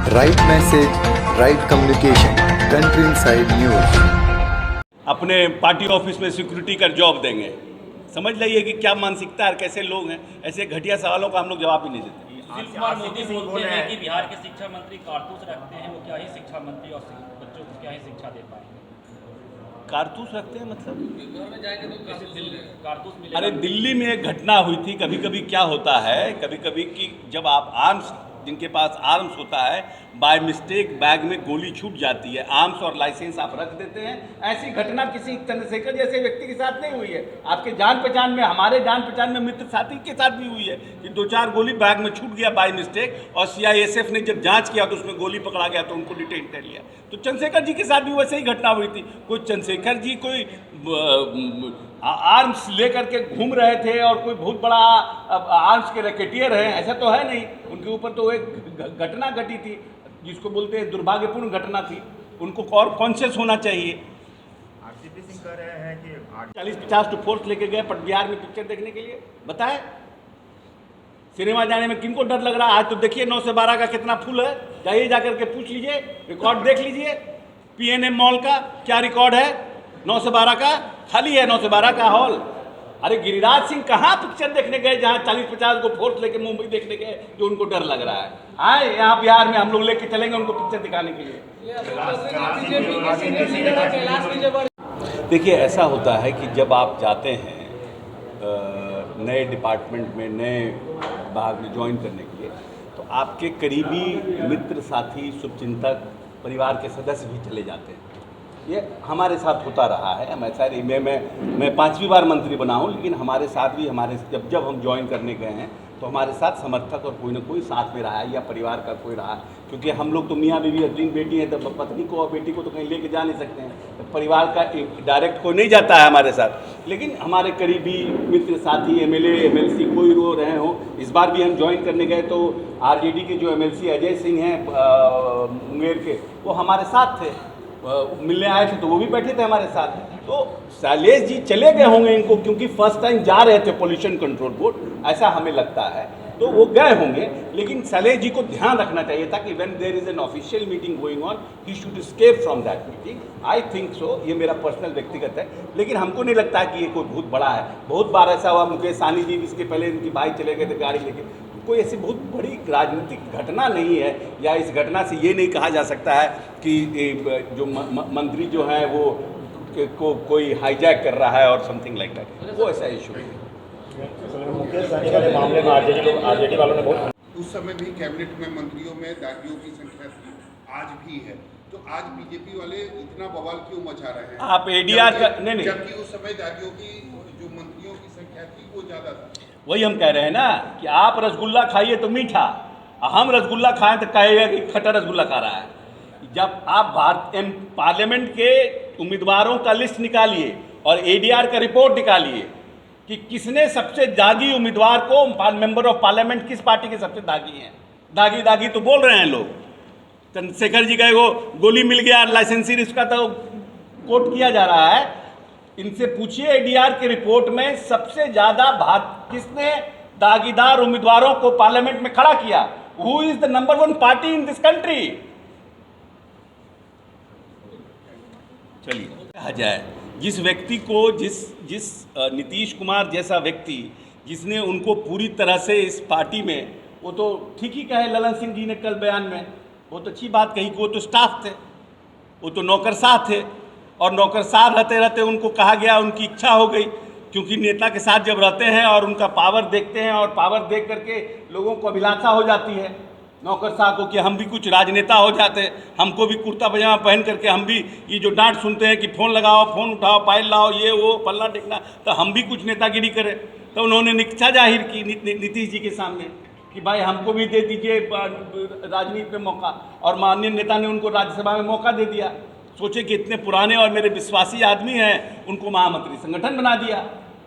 Right message, right communication, country inside news. अपने party office में security का job देंगे। समझ लाइए कि क्या मानसिकता है, कैसे लोग हैं। ऐसे घटिया सवालों का हम लोग जवाब ही नहीं देते। सुशील कुमार मोदी बोलते हैं कि बिहार के शिक्षा मंत्री कारतूस रखते हैं, वो क्या ही शिक्षा मंत्री और बच्चों को क्या ही शिक्षा दे पाएंगे। कारतूस रखते हैं मतलब घर में जाएंगे तो कारतूस मिलेगा। अरे दिल्ली में एक घटना हुई थी। कभी कभी क्या होता है, कभी कभी कि जब आप आर्म्स, जिनके पास आर्म्स होता है, बाय मिस्टेक बैग में गोली छूट जाती है, आर्म्स और लाइसेंस आप रख देते हैं। ऐसी घटना किसी चंद्रशेखर जैसे व्यक्ति के साथ नहीं हुई है। आपके जान पहचान में, हमारे जान पहचान में मित्र साथी के साथ भी हुई है कि 2-4 गोली बैग में छूट गया बाय मिस्टेक, और सीआईएसएफ ने जब जांच किया तो उसमें गोली पकड़ा गया तो उनको डिटेन कर लिया। तो चंद्रशेखर जी के साथ भी वैसे ही घटना हुई थी। कोई चंद्रशेखर जी कोई आर्म्स लेकर के घूम रहे थे और कोई बहुत बड़ा आर्म्स के रैकेटियर हैं, ऐसा तो है नहीं। उनके ऊपर तो एक घटना घटी थी जिसको बोलते हैं दुर्भाग्यपूर्ण घटना थी। उनको और कॉन्शियस होना चाहिए। आरसीपी सिंह कह रहे हैं कि 40-50 टू फोर्स लेके गए बिहार में पिक्चर देखने के लिए। बताए सिनेमा जाने में किनको डर लग रहा है? आज तो देखिए 9 से 12 का कितना फुल है। जाइए जाकर के पूछ लीजिए, रिकॉर्ड देख लीजिए। पीएनएम मॉल का क्या रिकॉर्ड है? 9 से 12 का खाली है, 9 से 12 का हॉल। अरे गिरिराज सिंह कहाँ पिक्चर देखने गए जहाँ 40-50 को फोर्स लेके मुंबई देखने गए जो उनको डर लग रहा है? आए यहाँ बिहार में हम लोग लेके चलेंगे उनको पिक्चर दिखाने के लिए। देखिए ऐसा होता है कि जब आप जाते हैं नए डिपार्टमेंट में, नए विभाग में ज्वाइन करने के लिए, तो आपके करीबी मित्र, साथी, शुभचिंतक, परिवार के सदस्य भी चले जाते हैं। ये हमारे साथ होता रहा है। मैं 5वीं बार मंत्री बना हूँ, लेकिन हमारे साथ भी जब हम ज्वाइन करने गए हैं तो हमारे साथ समर्थक और कोई ना कोई साथ में रहा है, या परिवार का कोई रहा है। क्योंकि हम लोग तो मियाँ बीवी, अग्रीम बेटी हैं, तो पत्नी को और बेटी को तो कहीं लेके जा नहीं सकते हैं। तो परिवार का एक डायरेक्ट कोई नहीं जाता है हमारे साथ, लेकिन हमारे करीबी मित्र, साथी, एमएलए, एमएलसी कोई रो रहे हो। इस बार भी हम ज्वाइन करने गए तो आरजेडी के जो एमएलसी अजय सिंह हैं मुंगेर के, वो हमारे साथ थे। मिलने आए थे तो वो भी बैठे थे हमारे साथ। तो शैलेश जी चले गए होंगे इनको, क्योंकि फर्स्ट टाइम जा रहे थे पोल्यूशन कंट्रोल बोर्ड, ऐसा हमें लगता है, तो वो गए होंगे। लेकिन शैलेश जी को ध्यान रखना चाहिए था कि when there is an official meeting going on, he should escape from that meeting. I think so, ये मेरा पर्सनल व्यक्तिगत है, लेकिन हमको नहीं लगता है कि ये कोई बहुत बड़ा है। बहुत बार ऐसा हुआ, मुकेश सहनी जी इसके पहले इनकी भाई चले गए थे गाड़ी लेके। कोई ऐसी बहुत बड़ी राजनीतिक घटना नहीं है, या इस घटना से ये नहीं कहा जा सकता है कि जो मंत्री जो हैं वो को कोई हाईजैक कर रहा है और समथिंग लाइक दैट। वो ऐसा इशू है। मुकेश सहनी वाले मामले में आरजेडी वालों ने बहुत उस समय भी कैबिनेट में मंत्रियों में दागियों की संख्या थी, आज भी है। तो आज बीजेपी वाले इतना बवाल क्यों मचा रहे हैं? आप एडीआर का नहीं, जबकि उस समय दागियों की जो मंत्रियों की संख्या थी वो ज्यादा था। वही हम कह रहे हैं ना कि आप रसगुल्ला खाइए तो मीठा, हम रसगुल्ला खाएं तो कहेगा कि खट्टा रसगुल्ला खा रहा है। जब आप पार्लियामेंट के उम्मीदवारों का लिस्ट निकालिए और एडीआर का रिपोर्ट निकालिए कि किसने सबसे दागी उम्मीदवार को, मेंबर ऑफ पार्लियामेंट किस पार्टी के सबसे दागी हैं। दागी दागी तो बोल रहे हैं लोग। चंद्रशेखर जी का वो गोली मिल गया, लाइसेंसी इसका तो कोट किया जा रहा है। इनसे पूछिए एडीआर की रिपोर्ट में सबसे ज्यादा किसने दागीदार उम्मीदवारों को पार्लियामेंट में खड़ा किया? Who is the number 1 party in this country? चलिए कहा जाए, जिस व्यक्ति को, जिस नीतीश कुमार जैसा व्यक्ति, जिसने उनको पूरी तरह से इस पार्टी में, वो तो ठीक ही कहे ललन सिंह जी ने कल बयान में बहुत अच्छी बात कही कि वो तो स्टाफ थे, वो तो नौकरशाह थे, और नौकरशाह रहते रहते उनको कहा गया, उनकी इच्छा हो गई। क्योंकि नेता के साथ जब रहते हैं और उनका पावर देखते हैं, और पावर देख करके लोगों को अभिलाषा हो जाती है नौकरशाह को कि हम भी कुछ राजनेता हो जाते, हमको भी कुर्ता पजामा पहन करके हम भी ये जो डांट सुनते हैं कि फ़ोन लगाओ, फ़ोन उठाओ, फाइल लाओ, ये वो फलना टिकना, तो हम भी कुछ नेतागिरी करें। तो उन्होंने इच्छा जाहिर की नीतीश जी के सामने कि भाई हमको भी दे दीजिए राजनीति में मौका, और माननीय नेता ने उनको राज्यसभा में मौका दे दिया। सोचे कि इतने पुराने और मेरे विश्वासी आदमी हैं, उनको महामंत्री संगठन बना दिया।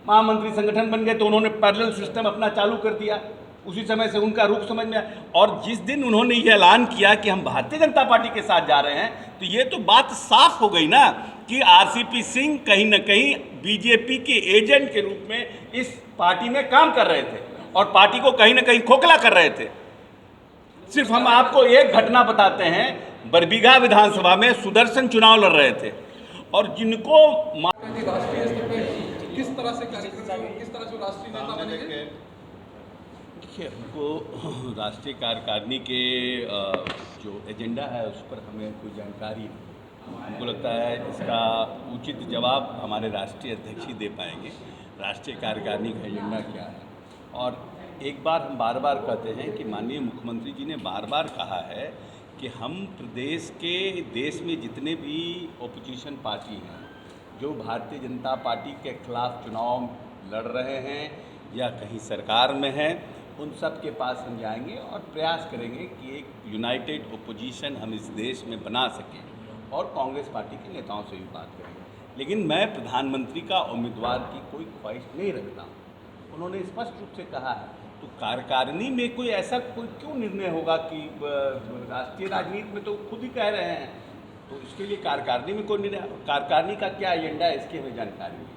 महामंत्री संगठन बन गए तो उन्होंने पैरेलल सिस्टम अपना चालू कर दिया। उसी समय से उनका रुख समझ में आया, और जिस दिन उन्होंने ये ऐलान किया कि हम भारतीय जनता पार्टी के साथ जा रहे हैं, तो ये तो बात साफ हो गई ना कि आरसीपी सिंह कहीं ना कहीं बीजेपी के एजेंट के रूप में इस पार्टी में काम कर रहे थे और पार्टी को कहीं ना कहीं खोखला कर रहे थे। सिर्फ हम आपको एक घटना बताते हैं, बरबीघा विधानसभा में सुदर्शन चुनाव लड़ रहे थे और जिनको राष्ट्रीय स्तर पे किस तरह से कार्यक्रम, किस तरह से राष्ट्रीय नेता बनेंगे? देखिए, हमको राष्ट्रीय कार्यकारिणी के जो एजेंडा है उस पर हमें कोई जानकारी नहीं। हमको लगता है इसका उचित जवाब हमारे राष्ट्रीय अध्यक्ष ही दे पाएंगे, राष्ट्रीय कार्यकारिणी का एजेंडा क्या है। और एक बार हम बार बार कहते हैं कि माननीय मुख्यमंत्री जी ने बार बार कहा है कि हम प्रदेश के, देश में जितने भी ओपोजिशन पार्टी हैं जो भारतीय जनता पार्टी के खिलाफ चुनाव लड़ रहे हैं या कहीं सरकार में हैं, उन सब के पास हम जाएंगे और प्रयास करेंगे कि एक यूनाइटेड ओपोजिशन हम इस देश में बना सकें और कांग्रेस पार्टी के नेताओं से भी बात करेंगे। लेकिन मैं प्रधानमंत्री का उम्मीदवार की कोई ख्वाहिश नहीं रखता हूँ, उन्होंने स्पष्ट रूप से कहा है। तो कार्यकारिणी में कोई ऐसा कोई क्यों निर्णय होगा कि राष्ट्रीय राजनीति में तो खुद ही कह रहे हैं, तो इसके लिए कार्यकारिणी में कोई निर्णय, कार्यकारिणी का क्या एजेंडा है इसकी हमें जानकारी नहीं।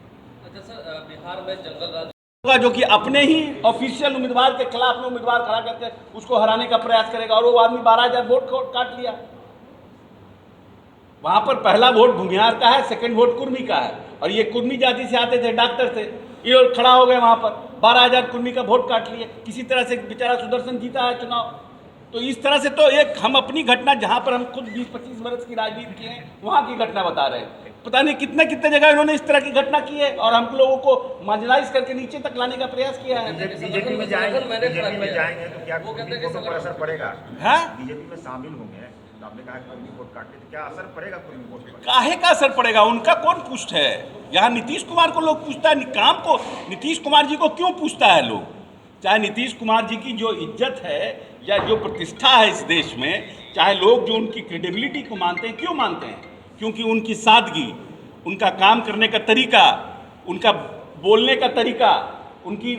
अच्छा सर, बिहार में जंगल राज होगा जो कि अपने ही ऑफिशियल उम्मीदवार के खिलाफ में उम्मीदवार खड़ा करके उसको हराने का प्रयास करेगा और वो आदमी 12,000 वोट काट लिया। वहां पर पहला वोट भूमिहार का है, सेकंड वोट कुर्मी का है, और ये कुर्मी जाति से आते थे, डॉक्टर थे, ये लोग खड़ा हो गए वहां पर, 12,000 कुर्मी का वोट काट लिए। किसी तरह से बेचारा सुदर्शन जीता है चुनाव। तो इस तरह से तो एक हम अपनी घटना, जहां पर हम खुद 20-25 वर्ष की राजनीति किए हैं, वहां की घटना बता रहे हैं। पता नहीं कितने कितने जगह इन्होंने इस तरह की घटना की है और हम लोगों को मार्जिनाइज करके नीचे तक लाने का प्रयास किया है। बीजेपी में जाएंगे तो क्या कुर्मी पर असर पड़ेगा? है बीजेपी में शामिल होंगे तो आपने कहा कुर्मी वोट काटते, तो क्या असर पड़ेगा कुर्मी वोट पर? काहे का असर पड़ेगा? उनका कौन पूछता है? यहाँ नीतीश कुमार को लोग पूछता है, काम को नीतीश कुमार जी को क्यों पूछता है लोग? चाहे नीतीश कुमार जी की जो इज्जत है या जो प्रतिष्ठा है इस देश में, चाहे लोग जो उनकी क्रेडिबिलिटी को मानते हैं, क्यों मानते हैं? क्योंकि उनकी सादगी, उनका काम करने का तरीका, उनका बोलने का तरीका, उनकी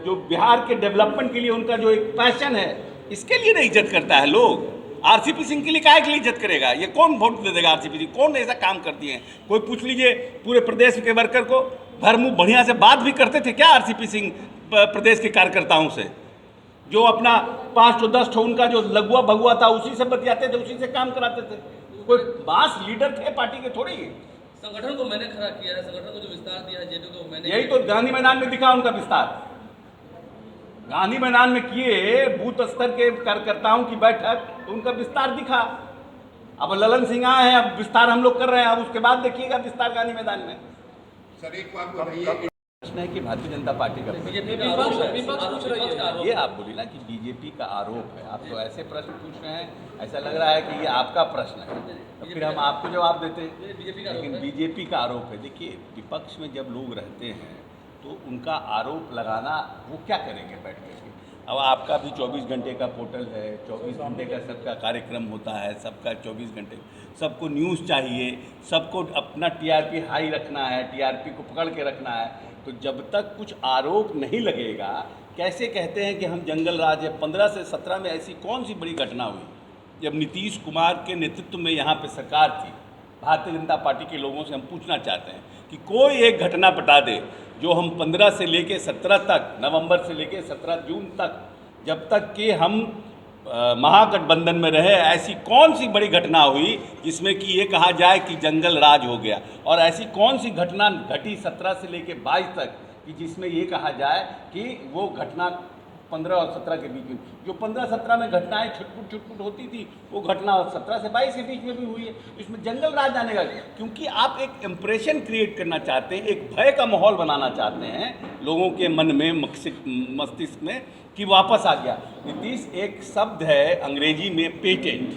जो बिहार के डेवलपमेंट के लिए उनका जो एक पैशन है, इसके लिए नहीं इज्जत करता है लोग। आरसीपी सिंह के लिए काहे के लिए इज्जत करेगा? ये कौन वोट दे देगा आरसीपी सिंह? कौन ऐसा काम कर दिए हैं? कोई पूछ लीजिए पूरे प्रदेश के वर्कर को, भर मुँह बढ़िया से बात भी करते थे क्या आरसीपी सिंह प्रदेश के कार्यकर्ताओं से? जो अपना 5-10 उनका जो लघुआ भगुआ था उसी से बतियाते थे, उसी से काम कराते थे। कोई मास लीडर थे पार्टी के थोड़ी। संगठन को मैंने खड़ा किया है, संगठन को जो विस्तार दिया है जेडीयू को मैंने, यही तो गांधी मैदान में दिखा उनका विस्तार। गांधी मैदान में किए बूथ स्तर के कार्यकर्ताओं की बैठक, तो उनका विस्तार दिखा। अब ललन सिंह आए हैं, अब विस्तार हम लोग कर रहे हैं, अब उसके बाद देखिएगा विस्तार गांधी मैदान में। सर एक बात बताइए, प्रश्न है कि भारतीय जनता पार्टी का बीजेपी का आरोप है, ये आप बोली ना कि बीजेपी का आरोप है। आप तो ऐसे प्रश्न पूछ रहे हैं, ऐसा लग रहा है कि ये आपका प्रश्न है, तो फिर हम आपको जवाब देते हैं। लेकिन बीजेपी का आरोप है। देखिए, विपक्ष में जब लोग रहते हैं तो उनका आरोप लगाना, वो क्या करेंगे बैठ करके? अब आपका भी 24 घंटे का पोर्टल है, 24 घंटे का सबका कार्यक्रम होता है, सबका 24 घंटे, सबको न्यूज़ चाहिए, सबको अपना टीआरपी हाई रखना है, टीआरपी को पकड़ के रखना है। तो जब तक कुछ आरोप नहीं लगेगा, कैसे कहते हैं कि हम जंगल राज है? 15 से 17 में ऐसी कौन सी बड़ी घटना हुई जब नीतीश कुमार के नेतृत्व में यहाँ पे सरकार थी? भारतीय जनता पार्टी के लोगों से हम पूछना चाहते हैं कि कोई एक घटना बता दे जो हम 15 से लेके 17 तक, नवंबर से लेके 17 जून तक, जब तक कि हम महागठबंधन में रहे, ऐसी कौन सी बड़ी घटना हुई जिसमें कि ये कहा जाए कि जंगल राज हो गया? और ऐसी कौन सी घटना घटी 17 से लेके 22 तक कि जिसमें ये कहा जाए कि वो घटना 15 और 17 के बीच में, जो 15-17 में घटनाएं छुटपुट होती थी, वो घटना 17 से 22 के बीच में भी हुई है। इसमें जंगल राज आने का, क्योंकि आप एक इम्प्रेशन क्रिएट करना चाहते हैं, एक भय का माहौल बनाना चाहते हैं लोगों के मन में, मस्तिष्क में, कि वापस आ गया। नीतीश एक शब्द है अंग्रेजी में पेटेंट,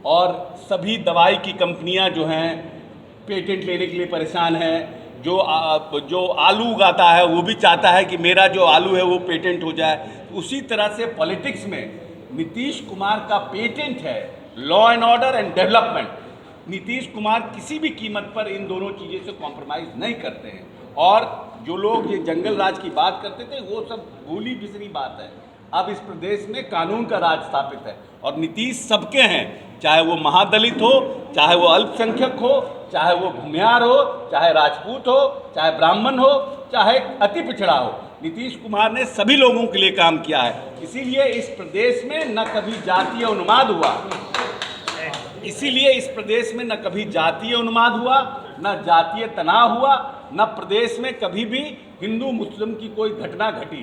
और सभी दवाई की कंपनियां जो हैं पेटेंट लेने के लिए परेशान हैं। जो आलू उगाता है वो भी चाहता है कि मेरा जो आलू है वो पेटेंट हो जाए। उसी तरह से पॉलिटिक्स में नीतीश कुमार का पेटेंट है law and order and development. Nitish Kumar किसी भी कीमत पर इन दोनों चीज़ों से कॉम्प्रोमाइज़ नहीं करते हैं। और जो लोग ये जंगल राज की बात करते थे, वो सब भूली बिसरी बात है। अब इस प्रदेश में कानून का राज स्थापित है और नीतीश सबके हैं, चाहे वो महादलित हो, चाहे वो अल्पसंख्यक हो, चाहे वो भूमिहार हो, चाहे राजपूत हो, चाहे ब्राह्मण हो, चाहे अति पिछड़ा हो। नीतीश कुमार ने सभी लोगों के लिए काम किया है। इसीलिए इस प्रदेश में न कभी जातीय उन्माद हुआ, इसीलिए इस प्रदेश में न कभी जातीय उन्माद हुआ, न जातीय तनाव हुआ, न प्रदेश में कभी भी हिंदू मुस्लिम की कोई घटना घटी।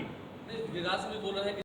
विकास में बोल रहे हैं कि